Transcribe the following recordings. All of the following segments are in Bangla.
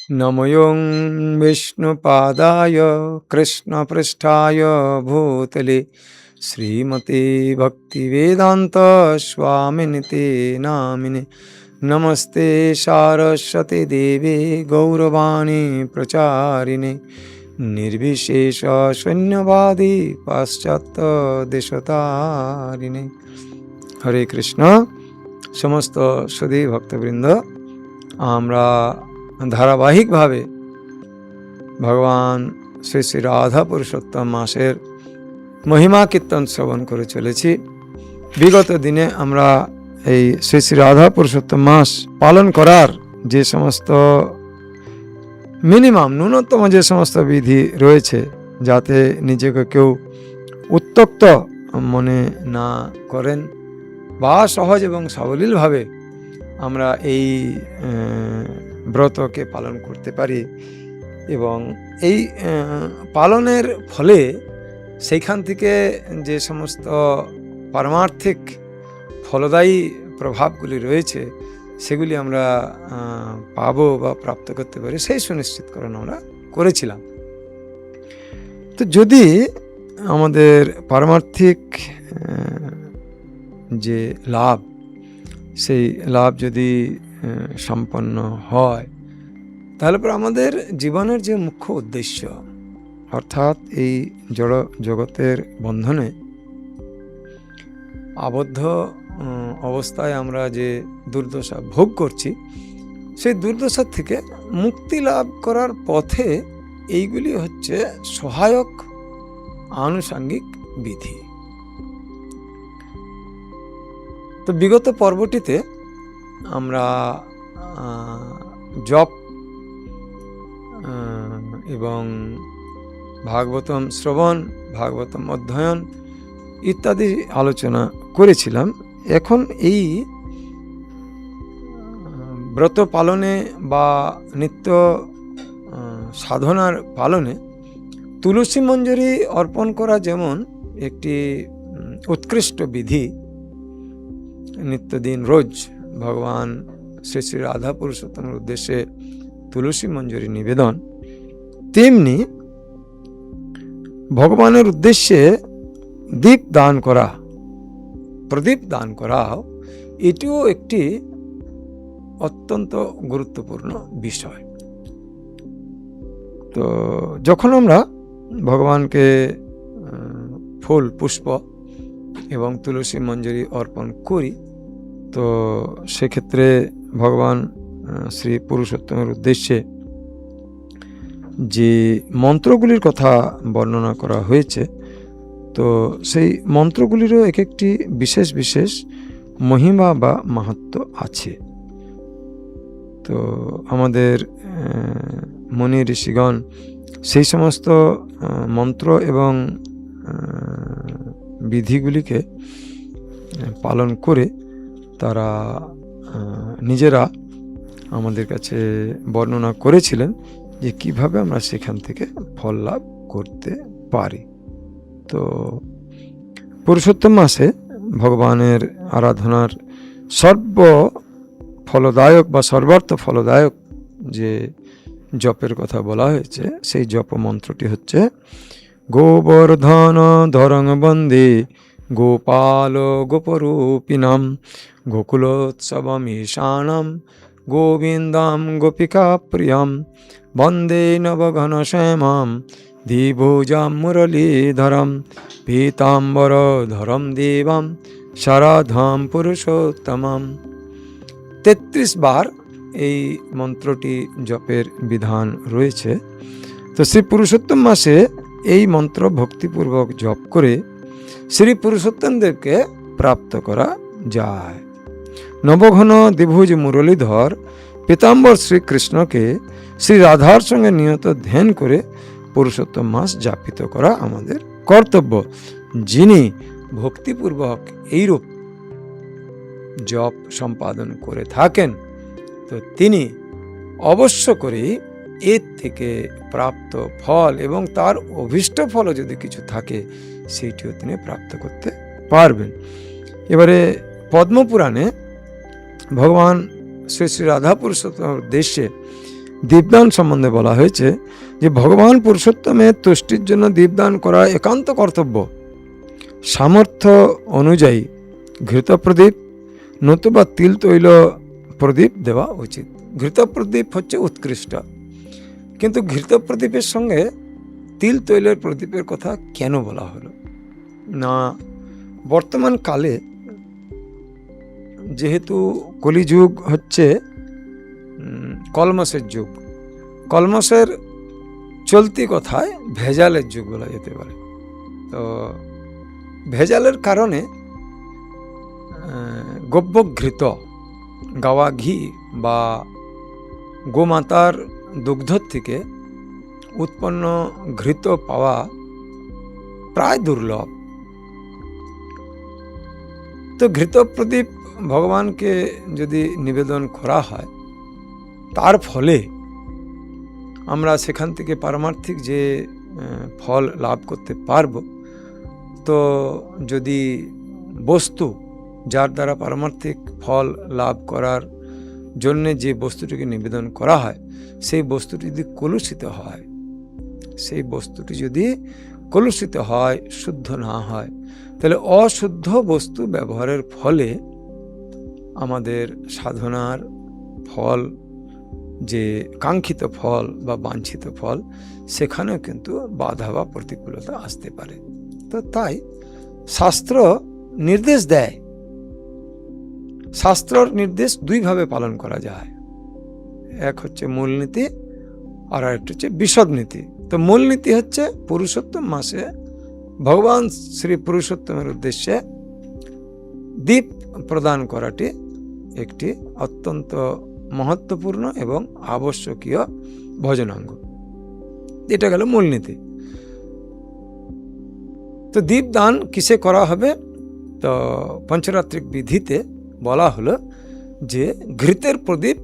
नमोऽयं विष्णुपादाय कृष्णपृष्ठाय भूतले श्रीमते भक्तिवेदान्तस्वामिनिते नामिने नमस्ते सारस्वती देवे गौरवाणी प्रचारिणे निर्विशेषशून्यवादी पाश्चात्यदेशतारिणे। हरे कृष्ण। समस्त सुधी भक्तबृंद, আমরা ধারাবাহিকভাবে ভগবান শ্রী শ্রী রাধা পুরুষোত্তম মাসের মহিমা কীর্তন শ্রবণ করে চলেছি। বিগত দিনে আমরা এই শ্রী শ্রী রাধা পুরুষোত্তম মাস পালন করার যে সমস্ত ন্যূনতম যে সমস্ত বিধি রয়েছে, যাতে নিজেকে কেউ উত্ত্যক্ত মনে না করেন বা সহজ এবং সাবলীলভাবে আমরা এই ব্রতকে পালন করতে পারি, এবং এই পালনের ফলে সেইখান থেকে যে সমস্ত পারমার্থিক ফলদায়ী প্রভাবগুলি রয়েছে সেগুলি আমরা পাবো বা প্রাপ্ত করতে পারি, সেই সুনিশ্চিতকরণ আমরা করেছিলাম। তো যদি আমাদের পারমার্থিক যে লাভ, সেই লাভ যদি সম্পন্ন হয়, তাহলে পর আমাদের জীবনের যে মুখ্য উদ্দেশ্য, অর্থাৎ এই জড় জগতের বন্ধনে আবদ্ধ অবস্থায় আমরা যে দুর্দশা ভোগ করছি, সেই দুর্দশার থেকে মুক্তি লাভ করার পথে এইগুলি হচ্ছে সহায়ক আনুষঙ্গিক বিধি। তো বিগত পর্বটিতে আমরা জপ এবং ভাগবতম শ্রবণ, ভাগবতম অধ্যয়ন ইত্যাদি আলোচনা করেছিলাম। এখন এই ব্রত পালনে বা নিত্য সাধনার পালনে তুলসী মঞ্জরি অর্পণ করা যেমন একটি উৎকৃষ্ট বিধি, নিত্যদিন রোজ ভগবান শ্রী শ্রী রাধা পুরুষোত্তমের উদ্দেশ্যে তুলসী মঞ্জরি নিবেদন, তেমনি ভগবানের উদ্দেশ্যে দীপ দান করা, প্রদীপ দান করা, এটিও একটি অত্যন্ত গুরুত্বপূর্ণ বিষয়। তো যখন আমরা ভগবানকে ফুল, পুষ্প এবং তুলসী মঞ্জরি অর্পণ করি, তো সেক্ষেত্রে ভগবান শ্রী পুরুষোত্তমের উদ্দেশ্যে যে মন্ত্রগুলির কথা বর্ণনা করা হয়েছে, তো সেই মন্ত্রগুলিরও এক একটি বিশেষ বিশেষ মহিমা বা মাহাত্ম্য আছে। তো আমাদের মুনি ঋষিগণ সেই সমস্ত মন্ত্র এবং বিধিগুলিকে পালন করে তারা নিজেরা আমাদের কাছে বর্ণনা করেছিলেন যে কিভাবে আমরা সেখান থেকে ফল লাভ করতে পারি। তো পুরুষোত্তম মাসে ভগবানের আরাধনার সর্ব ফলদায়ক বা সর্বার্থ ফলদায়ক যে জপের কথা বলা হয়েছে, সেই জপ মন্ত্রটি হচ্ছে গোবর্ধন ধরং বন্দে গোপাল গোপরূপিণাম গোকুলোৎসবম ঈশানম গোবিন্দম গোপিকা প্রিয়ম বন্দে নবঘনশ্যামম দ্বিভুজম মুরলীধরম পীতাম্বরধরম দেবম শারদম পুরুষোত্তমম। 33 বার এই মন্ত্রটি জপের বিধান রয়েছে। তো শ্রী পুরুষোত্তম মাসে এই মন্ত্র ভক্তিপূর্বক জপ করে শ্রী পুরুষোত্তম দেবকে প্রাপ্ত করা যায়। নবঘন দ্বিভুজ মুরলীধর পীতাম্বর শ্রীকৃষ্ণকে শ্রী রাধার সঙ্গে নিয়ত ধ্যান করে পুরুষোত্তম মাস যাপিত করা আমাদের কর্তব্য। যিনি ভক্তিপূর্বক এইরূপ জপ সম্পাদন করে থাকেন, তো তিনি অবশ্য করেই এর থেকে প্রাপ্ত ফল এবং তার অভীষ্ট ফলও যদি কিছু থাকে সেইটিও তিনি প্রাপ্ত করতে পারবেন। এবারে পদ্মপুরাণে ভগবান শ্রী শ্রী রাধা পুরুষোত্তমের উদ্দেশ্যে দীপদান সম্বন্ধে বলা হয়েছে যে ভগবান পুরুষোত্তমের তুষ্টির জন্য দীপদান করা একান্ত কর্তব্য। সামর্থ্য অনুযায়ী ঘৃত প্রদীপ নতুবা তিল তৈল প্রদীপ দেওয়া উচিত। ঘৃত প্রদীপ হচ্ছে উৎকৃষ্ট, কিন্তু ঘৃত প্রদীপের সঙ্গে তিল তৈলের প্রদীপের কথা কেন বলা হলো না, বর্তমান কালে যেহেতু কলিযুগ হচ্ছে কলমসের যুগ, কলমসের চলতি কথায় ভেজালের যুগ বলা যেতে পারে। তো ভেজালের কারণে গব্যঘৃত, গাওয়া ঘি বা গোমাতার দুগ্ধ থেকে উৎপন্ন ঘৃত পাওয়া প্রায় দুর্লভ। তো ঘৃত প্রদীপ ভগবানকে যদি নিবেদন করা হয়, তার ফলে আমরা সেখান থেকে পারমার্থিক যে ফল লাভ করতে পারব। তো যদি বস্তু যার দ্বারা পারমার্থিক ফল লাভ করার জন্যে যে বস্তুটিকে নিবেদন করা হয়, সেই বস্তুটি যদি কলুষিত হয়, সেই বস্তুটি যদি কলুষিত হয়, শুদ্ধ না হয়, তাহলে অশুদ্ধ বস্তু ব্যবহারের ফলে আমাদের সাধনার ফল, যে কাঙ্ক্ষিত ফল বা বাঞ্ছিত ফল, সেখানেও কিন্তু বাধা বা প্রতিকূলতা আসতে পারে। তো তাই শাস্ত্র নির্দেশ দেয়, শাস্ত্রর নির্দেশ দুইভাবে পালন করা যায়। এক হচ্ছে মূলনীতি আর একটা হচ্ছে বিশদ-নীতি। তো মূলনীতি হচ্ছে পুরুষোত্তম মাসে ভগবান শ্রী পুরুষোত্তমের উদ্দেশ্যে দীপ প্রদান করাটি একটি অত্যন্ত মহত্বপূর্ণ এবং আবশ্যকীয় ভজনাঙ্গ। এটা গেল মূলনীতি। তো দীপদান কিসে করা হবে? তো পঞ্চরাত্রিক বিধিতে বলা হলো যে ঘৃতের প্রদীপ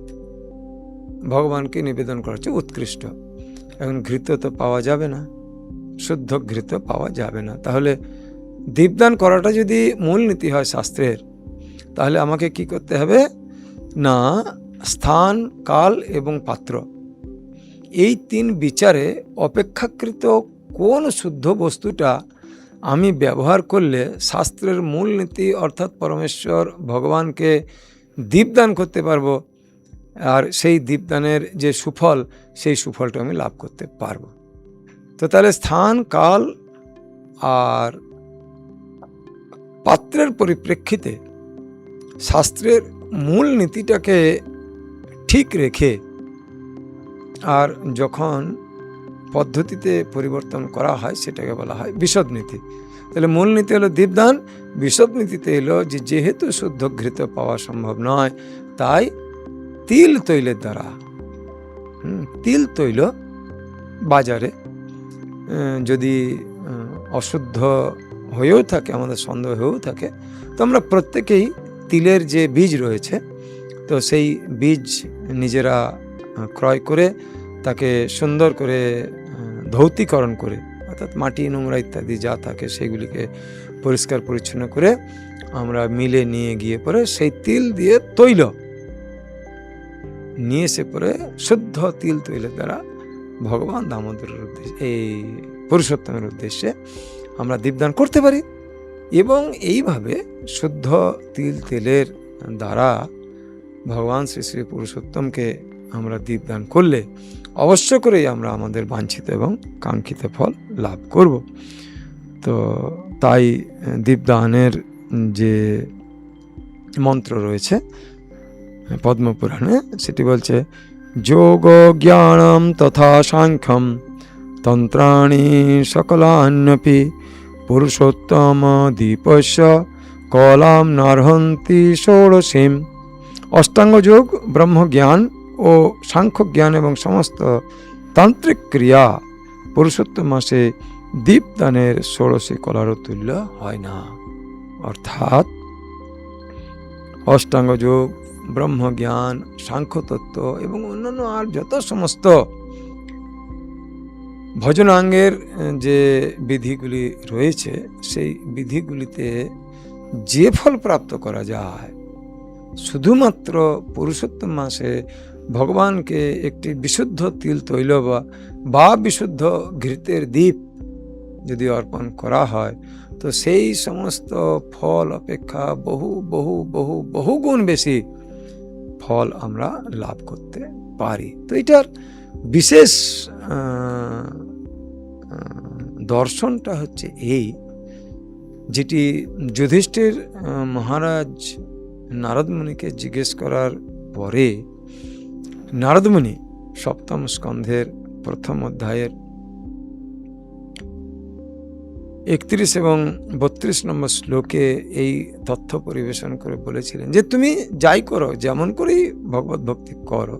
ভগবানকে নিবেদন করা হচ্ছে উৎকৃষ্ট। এখন ঘৃত তো পাওয়া যাবে না, শুদ্ধ ঘৃত পাওয়া যাবে না। তাহলে দীপদান করাটা যদি মূলনীতি হয় শাস্ত্রের, তাহলে আমাকে কি করতে হবে না, স্থান, কাল এবং পাত্র, এই তিন বিচারে অপেক্ষাকৃত কোন শুদ্ধ বস্তুটা আমি ব্যবহার করলে শাস্ত্রের মূলনীতি অর্থাৎ পরমেশ্বর ভগবানকে দীপদান করতে পারবো, আর সেই দীপদানের যে সুফল, সেই সুফলটা আমি লাভ করতে পারবো। তো তাহলে স্থান, কাল আর পাত্রের পরিপ্রেক্ষিতে শাস্ত্রের মূল নীতিটাকে ঠিক রেখে, আর যখন পদ্ধতিতে পরিবর্তন করা হয় সেটাকে বলা হয় বিশদ নীতি। তাহলে মূল নীতি হলো দীপদান, বিশদ নীতিতে এলো যে যেহেতু শুদ্ধ ঘৃত পাওয়া সম্ভব নয়, তাই তিল তৈলের দ্বারা, তিল তৈল বাজারে যদি অশুদ্ধ হয়েও থাকে, আমাদের সন্দেহ হয়েও থাকে, তো আমরা প্রত্যেকেই তিলের যে বীজ রয়েছে, তো সেই বীজ নিজেরা ক্রয় করে তাকে সুন্দর করে ধৌতিকরণ করে, অর্থাৎ মাটি, নোংরা ইত্যাদি যা থাকে সেগুলিকে পরিষ্কার পরিচ্ছন্ন করে আমরা মিলে নিয়ে গিয়ে পরে সেই তিল দিয়ে তৈল নিয়ে এসে পরে শুদ্ধ তিল তৈলের দ্বারা ভগবান দামোদরের উদ্দেশ্যে, এই পুরুষোত্তমের উদ্দেশ্যে আমরা দীপদান করতে পারি। এবং এইভাবে শুদ্ধ তিল তেলের দ্বারা ভগবান শ্রী শ্রী পুরুষোত্তমকে আমরা দীপদান করলে অবশ্য করেই আমরা আমাদের বাঞ্ছিত এবং কাঙ্ক্ষিত ফল লাভ করব। তো তাই দীপদানের যে মন্ত্র রয়েছে পদ্মপুরাণে, সেটি বলছে যোগ জ্ঞানম তথা সাংখ্যম তন্ত্রাণি সকলান্যপি পুরুষোত্তম দীপস্য কলাম নার্হন্তি ষোড়শীম। অষ্টাঙ্গ যোগ, ব্রহ্মজ্ঞান ও সাংখ্য জ্ঞান এবং সমস্ত তান্ত্রিক ক্রিয়া পুরুষোত্তম মাসে দীপদানের ষোড়শী কলারও তুল্য হয় না। অর্থাৎ অষ্টাঙ্গ যোগ, ব্রহ্মজ্ঞান, সাংখ্যতত্ত্ব এবং অন্যান্য আর যত সমস্ত ভজনাঙ্গের যে বিধিগুলি রয়েছে, সেই বিধিগুলিতে যে ফল প্রাপ্ত করা যায় শুধুমাত্র পুরুষোত্তম মাসে ভগবানকে একটি বিশুদ্ধ তিল তৈল বা বিশুদ্ধ ঘৃতের দ্বীপ যদি অর্পণ করা হয়, তো সেই সমস্ত ফল অপেক্ষা বহু বহু বহু বহু গুণ বেশি ফল আমরা লাভ করতে পারি। তো এটার বিশেষ দর্শনটা হচ্ছে এই, যেটি যুধিষ্ঠির মহারাজ নারদ মুনিকে জিজ্ঞেস করার পরে নারদ মুনি সপ্তম স্কন্ধের প্রথম অধ্যায়ের 31 এবং 32 নম্বর শ্লোকে এই তথ্য পরিবেশন করে বলেছিলেন যে তুমি যাই করো, যেমন করেই ভগবত ভক্তি করো,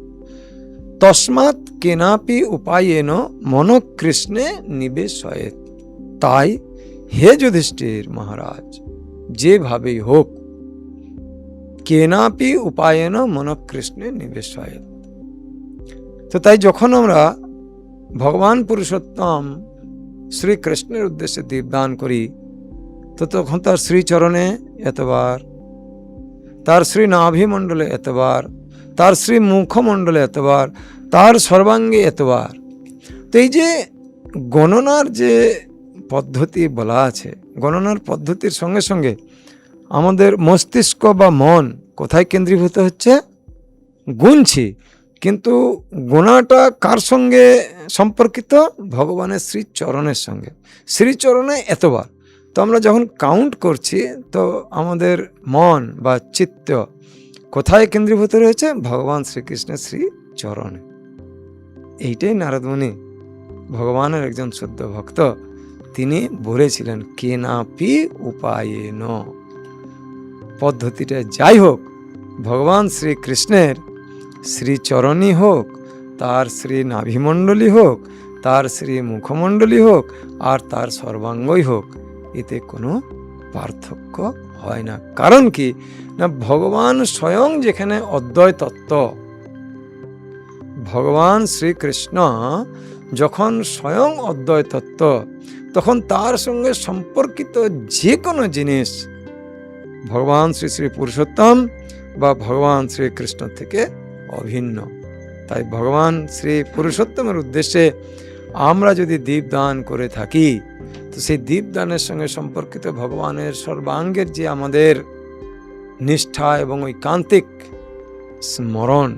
তস্মাৎ কেনাপি উপায়েন মনকৃষ্ণে নিবেশয়েৎ। তাই হে যুধিষ্ঠির মহারাজ, যেভাবেই হোক কেনাপি উপায়েন মনকৃষ্ণে নিবেশয়েৎ। তো তাই যখন আমরা ভগবান পুরুষোত্তম শ্রীকৃষ্ণের উদ্দেশ্যে দীপদান করি, তো তখন তার শ্রীচরণে এতবার, তার শ্রী নাভিমণ্ডলে এতবার, তার শ্রী মুখমণ্ডলে এতবার, তার সর্বাঙ্গে এতবার। তো এই যে গণনার যে পদ্ধতি বলা আছে, গণনার পদ্ধতির সঙ্গে সঙ্গে আমাদের মস্তিষ্ক বা মন কোথায় কেন্দ্রীভূত হচ্ছে? গুনছি, কিন্তু গোনাটা কার সঙ্গে সম্পর্কিত? ভগবানের শ্রীচরণের সঙ্গে। শ্রীচরণে এতবার। তো আমরা যখন কাউন্ট করছি, তো আমাদের মন বা চিত্ত কোথায় কেন্দ্রীভূত রয়েছে? ভগবান শ্রীকৃষ্ণের শ্রীচরণে। এইটাই নারদ মুনি, ভগবানের একজন শুদ্ধ ভক্ত, তিনি বলেছিলেন কেনাপি উপায়েন। পদ্ধতিটা যাই হোক, ভগবান শ্রীকৃষ্ণের শ্রীচরণই হোক, তার শ্রী নাভিমণ্ডলী হোক, তার শ্রী মুখমণ্ডলী হোক, আর তার সর্বাঙ্গই হোক, এতে কোনো পার্থক্য হয় না। কারণ কি না, ভগবান স্বয়ং যেখানে অদ্বয় তত্ত্ব, ভগবান শ্রীকৃষ্ণ যখন স্বয়ং অদ্বয় তত্ত্ব, তখন তার সঙ্গে সম্পর্কিত যে কোনো জিনিস ভগবান শ্রী শ্রী পুরুষোত্তম বা ভগবান শ্রীকৃষ্ণ থেকে অভিন্ন। তাই ভগবান শ্রী পুরুষোত্তমের উদ্দেশ্যে আমরা যদি দীপদান করে থাকি, তো সেই দীপদানের সঙ্গে সম্পর্কিত ভগবানের সর্বাঙ্গের যে আমাদের নিষ্ঠা এবং ঐকান্তিক স্মরণ,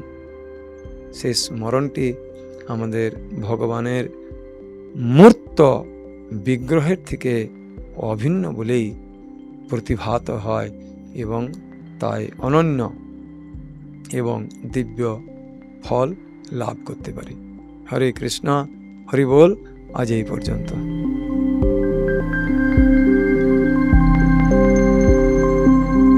সেই স্মরণটি আমাদের ভগবানের মূর্ত বিগ্রহের থেকে অভিন্ন বলেই প্রতিভাত হয় এবং তাই অনন্য এবং দিব্য ফল লাভ করতে পারি। হরে কৃষ্ণ, হরি বল। আজ এই পর্যন্ত।